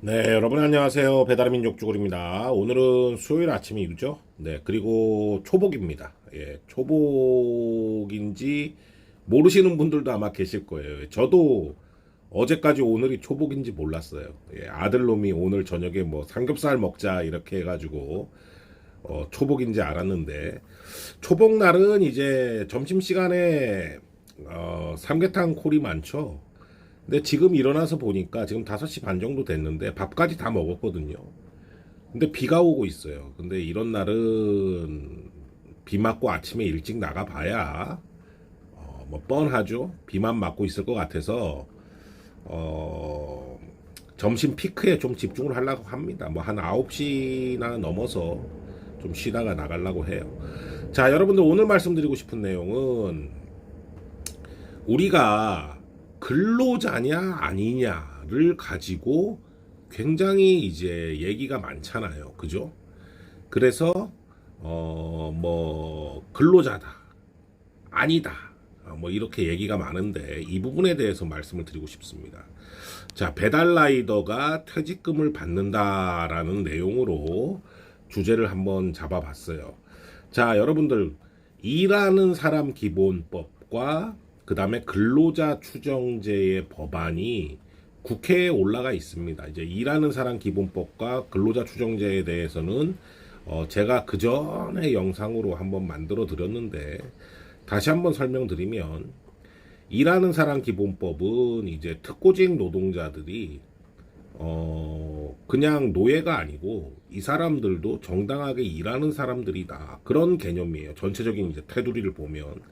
네, 여러분 안녕하세요. 배달의 민족 쭈구리입니다. 오늘은 수요일 아침이죠. 네, 그리고 초복입니다. 예, 초복인지 모르시는 분들도 아마 계실 거예요. 저도 어제까지 오늘이 초복인지 몰랐어요. 예, 아들놈이 오늘 저녁에 뭐 삼겹살 먹자 이렇게 해가지고 초복인지 알았는데 초복날은 이제 점심시간에 삼계탕 콜이 많죠. 근데 지금 일어나서 보니까 지금 5시 반 정도 됐는데 밥까지 다 먹었거든요. 근데 비가 오고 있어요. 근데 이런 날은 비 맞고 아침에 일찍 나가봐야 뭐 뻔하죠. 비만 맞고 있을 것 같아서 어, 점심 피크에 좀 집중을 하려고 합니다. 뭐 한 9시나 넘어서 좀 쉬다가 나가려고 해요. 자, 여러분들 오늘 말씀드리고 싶은 내용은 우리가 근로자냐 아니냐를 가지고 굉장히 이제 얘기가 많잖아요. 그죠? 그래서 뭐 근로자다. 아니다. 뭐 이렇게 얘기가 많은데 이 부분에 대해서 말씀을 드리고 싶습니다. 자, 배달 라이더가 퇴직금을 받는다라는 내용으로 주제를 한번 잡아봤어요. 자, 여러분들 일하는 사람 기본법과 그 다음에 근로자 추정제의 법안이 국회에 올라가 있습니다. 이제 일하는 사람 기본법과 근로자 추정제에 대해서는 제가 그 전에 영상으로 한번 만들어 드렸는데 다시 한번 설명드리면 일하는 사람 기본법은 이제 특고직 노동자들이 그냥 노예가 아니고 이 사람들도 정당하게 일하는 사람들이다. 그런 개념이에요. 전체적인 이제 테두리를 보면.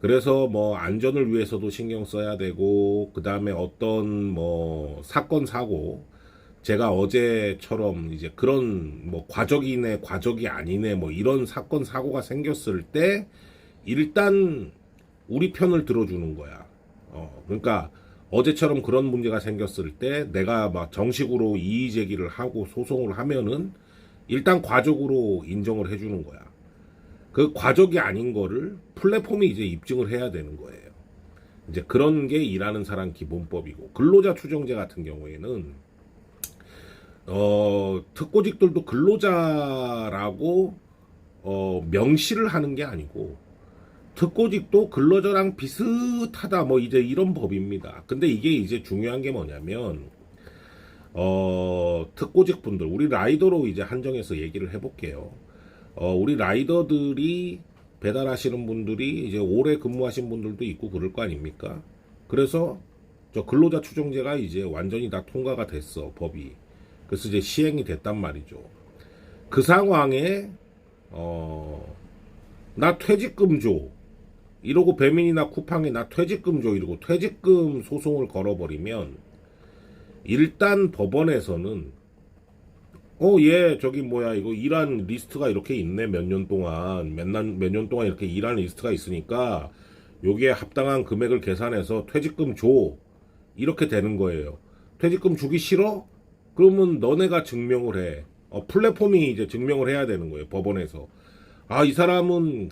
그래서 뭐 안전을 위해서도 신경 써야 되고 그다음에 어떤 뭐 사건 사고 제가 어제처럼 이제 그런 뭐 과적이네 과적이 아니네 뭐 이런 사건 사고가 생겼을 때 일단 우리 편을 들어주는 거야. 그러니까 어제처럼 그런 문제가 생겼을 때 내가 막 정식으로 이의 제기를 하고 소송을 하면은 일단 과적으로 인정을 해주는 거야. 그 과적이 아닌 거를 플랫폼이 이제 입증을 해야 되는 거예요. 이제 그런 게 일하는 사람 기본법이고 근로자 추정제 같은 경우에는 특고직들도 근로자라고 명시를 하는 게 아니고 특고직도 근로자랑 비슷하다 뭐 이제 이런 법입니다. 근데 이게 이제 중요한 게 뭐냐면 특고직 분들 우리 라이더로 이제 한정해서 얘기를 해볼게요. 우리 라이더들이 배달하시는 분들이 이제 오래 근무하신 분들도 있고 그럴 거 아닙니까? 그래서 저 근로자 추정제가 이제 완전히 다 통과가 됐어, 법이. 그래서 이제 시행이 됐단 말이죠. 그 상황에 나 퇴직금 줘. 이러고 배민이나 쿠팡에 나 퇴직금 줘. 이러고 퇴직금 소송을 걸어버리면 일단 법원에서는 얘 저기 뭐야 이거 일한 리스트가 이렇게 있네 몇 년 동안 몇 년 동안 이렇게 일한 리스트가 있으니까 여기에 합당한 금액을 계산해서 퇴직금 줘 이렇게 되는 거예요. 퇴직금 주기 싫어? 그러면 너네가 증명을 해. 플랫폼이 이제 증명을 해야 되는 거예요 법원에서. 아, 이 사람은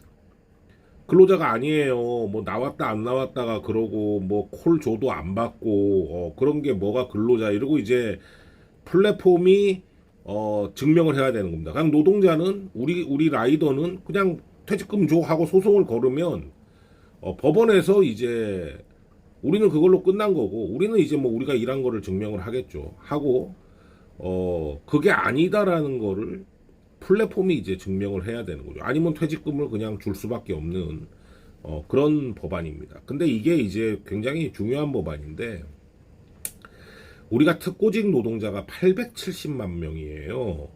근로자가 아니에요. 뭐 나왔다 안 나왔다가 그러고 뭐 콜 줘도 안 받고 그런 게 뭐가 근로자 이러고 이제 플랫폼이 증명을 해야 되는 겁니다. 그냥 노동자는 우리 라이더는 그냥 퇴직금 줘 하고 소송을 걸으면 법원에서 이제 우리는 그걸로 끝난 거고 우리는 이제 뭐 우리가 일한 거를 증명을 하겠죠. 하고 그게 아니다라는 거를 플랫폼이 이제 증명을 해야 되는 거죠. 아니면 퇴직금을 그냥 줄 수밖에 없는 그런 법안입니다. 근데 이게 이제 굉장히 중요한 법안인데 우리가 특고직 노동자가 870만 명이에요.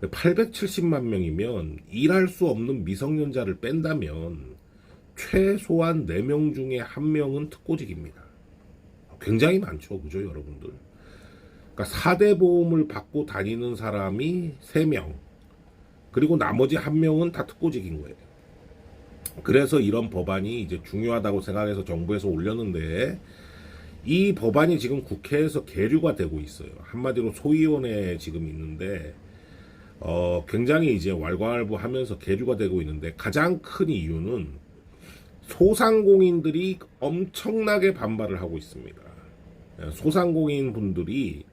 870만 명이면 일할 수 없는 미성년자를 뺀다면 최소한 4명 중에 1명은 특고직입니다. 굉장히 많죠. 그죠, 여러분들? 그러니까 4대 보험을 받고 다니는 사람이 3명. 그리고 나머지 1명은 다 특고직인 거예요. 그래서 이런 법안이 이제 중요하다고 생각해서 정부에서 올렸는데 이 법안이 지금 국회에서 계류가 되고 있어요. 한마디로 소위원회에 지금 있는데 굉장히 이제 왈가왈부하면서 계류가 되고 있는데 가장 큰 이유는 소상공인들이 엄청나게 반발을 하고 있습니다. 소상공인 분들이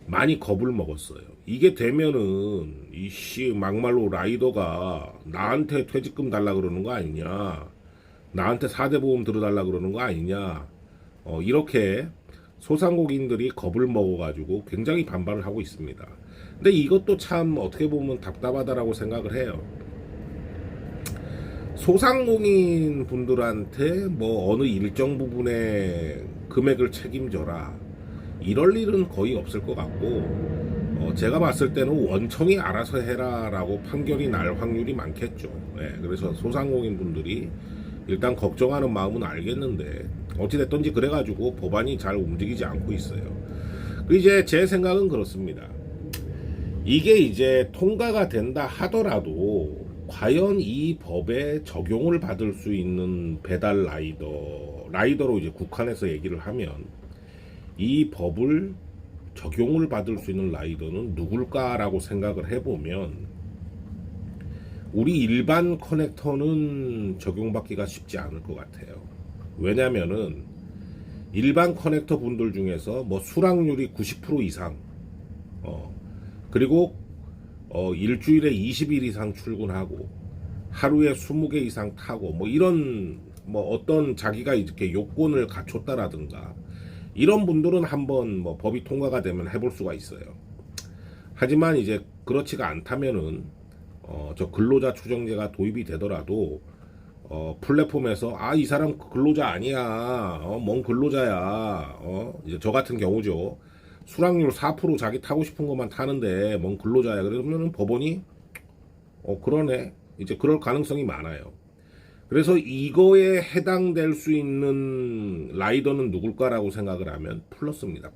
많이 겁을 먹었어요. 이게 되면은 이씨 막말로 라이더가 나한테 퇴직금 달라 그러는 거 아니냐, 나한테 4대 보험 들어달라 그러는 거 아니냐, 이렇게 소상공인들이 겁을 먹어가지고 굉장히 반발을 하고 있습니다. 근데 이것도 참 어떻게 보면 답답하다라고 생각을 해요. 소상공인 분들한테 뭐 어느 일정 부분의 금액을 책임져라, 이럴 일은 거의 없을 것 같고, 제가 봤을 때는 원청이 알아서 해라 라고 판결이 날 확률이 많겠죠. 그래서 소상공인 분들이 일단 걱정하는 마음은 알겠는데, 어찌됐든지 그래가지고 법안이 잘 움직이지 않고 있어요. 이제 제 생각은 그렇습니다. 이게 이제 통과가 된다 하더라도 과연 이 법에 적용을 받을 수 있는 배달 라이더로 이제 국한해서 얘기를 하면, 이 법을 적용을 받을 수 있는 라이더는 누굴까라고 생각을 해보면, 우리 일반 커넥터는 적용받기가 쉽지 않을 것 같아요. 왜냐면은 일반 커넥터 분들 중에서 뭐 수락률이 90% 이상, 그리고 일주일에 20일 이상 출근하고 하루에 20개 이상 타고 뭐 이런 뭐 어떤 자기가 이렇게 요건을 갖췄다라든가, 이런 분들은 한번 뭐 법이 통과가 되면 해볼 수가 있어요. 하지만 이제 그렇지가 않다면은 저 근로자 추정제가 도입이 되더라도 플랫폼에서 이 사람 근로자 아니야, 뭔 근로자야, 이제 저 같은 경우죠. 수락률 4% 자기 타고 싶은 것만 타는데 뭔 근로자야. 그러면은 법원이 그러네, 이제 그럴 가능성이 많아요. 그래서 이거에 해당될 수 있는 라이더는 누굴까라고 생각을 하면 플러스입니다.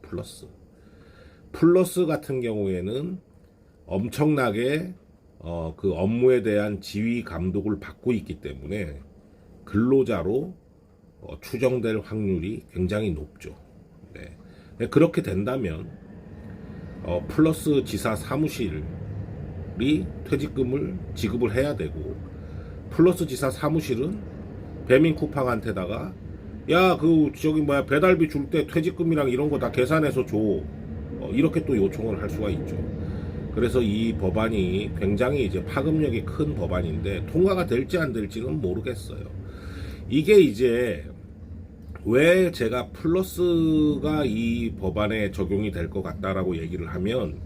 플러스 같은 경우에는 엄청나게 그 업무에 대한 지휘 감독을 받고 있기 때문에 근로자로 추정될 확률이 굉장히 높죠. 네. 그렇게 된다면 플러스 지사 사무실이 퇴직금을 지급을 해야 되고, 플러스 지사 사무실은 배민 쿠팡한테다가 야, 저기 배달비 줄 때 퇴직금이랑 이런 거 다 계산해서 줘, 이렇게 또 요청을 할 수가 있죠. 그래서 이 법안이 굉장히 이제 파급력이 큰 법안인데 통과가 될지 안 될지는 모르겠어요. 이게 이제 왜 제가 플러스가 이 법안에 적용이 될 것 같다라고 얘기를 하면,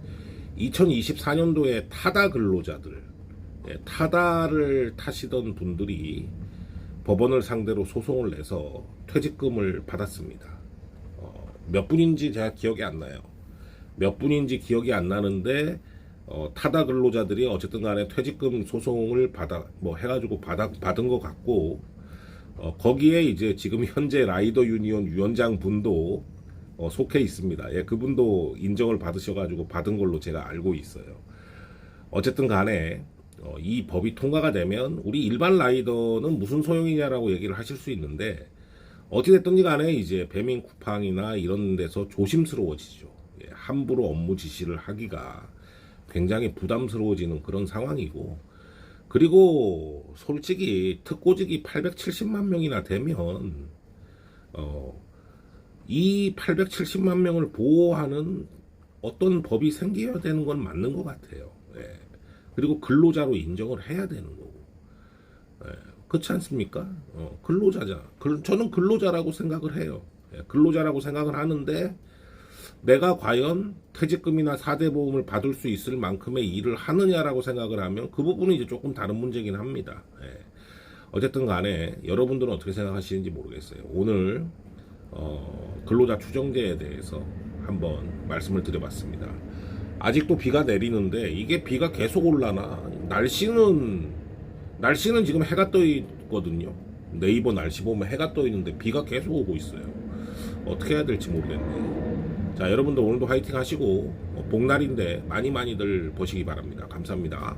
2024년도에 타다 근로자들, 타다를 타시던 분들이 법원을 상대로 소송을 내서 퇴직금을 받았습니다. 몇 분인지 제가 기억이 안 나요. 몇 분인지 기억이 안 나는데 타다 근로자들이 어쨌든 간에 퇴직금 소송을 해가지고 받은 것 같고, 거기에 이제 지금 현재 라이더 유니온 위원장 분도 속해 있습니다. 그분도 인정을 받으셔가지고 받은 걸로 제가 알고 있어요. 어쨌든 간에 이 법이 통과가 되면 우리 일반 라이더는 무슨 소용이냐라고 얘기를 하실 수 있는데, 어찌됐든지 간에 이제 배민 쿠팡이나 이런 데서 조심스러워지죠. 함부로 업무 지시를 하기가 굉장히 부담스러워지는 그런 상황이고, 그리고 솔직히 특고직이 870만 명이나 되면 이 870만 명을 보호하는 어떤 법이 생겨야 되는 건 맞는 것 같아요. 그리고 근로자로 인정을 해야 되는 거고, 그렇지 않습니까? 저는 근로자라고 생각을 해요. 근로자라고 생각을 하는데, 내가 과연 퇴직금이나 4대 보험을 받을 수 있을 만큼의 일을 하느냐라고 생각을 하면 그 부분은 이제 조금 다른 문제긴 합니다. 어쨌든 간에 여러분들은 어떻게 생각하시는지 모르겠어요. 오늘 근로자 추정제에 대해서 한번 말씀을 드려봤습니다. 아직도 비가 내리는데 이게 비가 계속 올라나? 날씨는 지금 해가 떠 있거든요. 네이버 날씨 보면 해가 떠 있는데 비가 계속 오고 있어요. 어떻게 해야 될지 모르겠네. 자, 여러분들 오늘도 화이팅 하시고 복날인데 많이들 보시기 바랍니다. 감사합니다.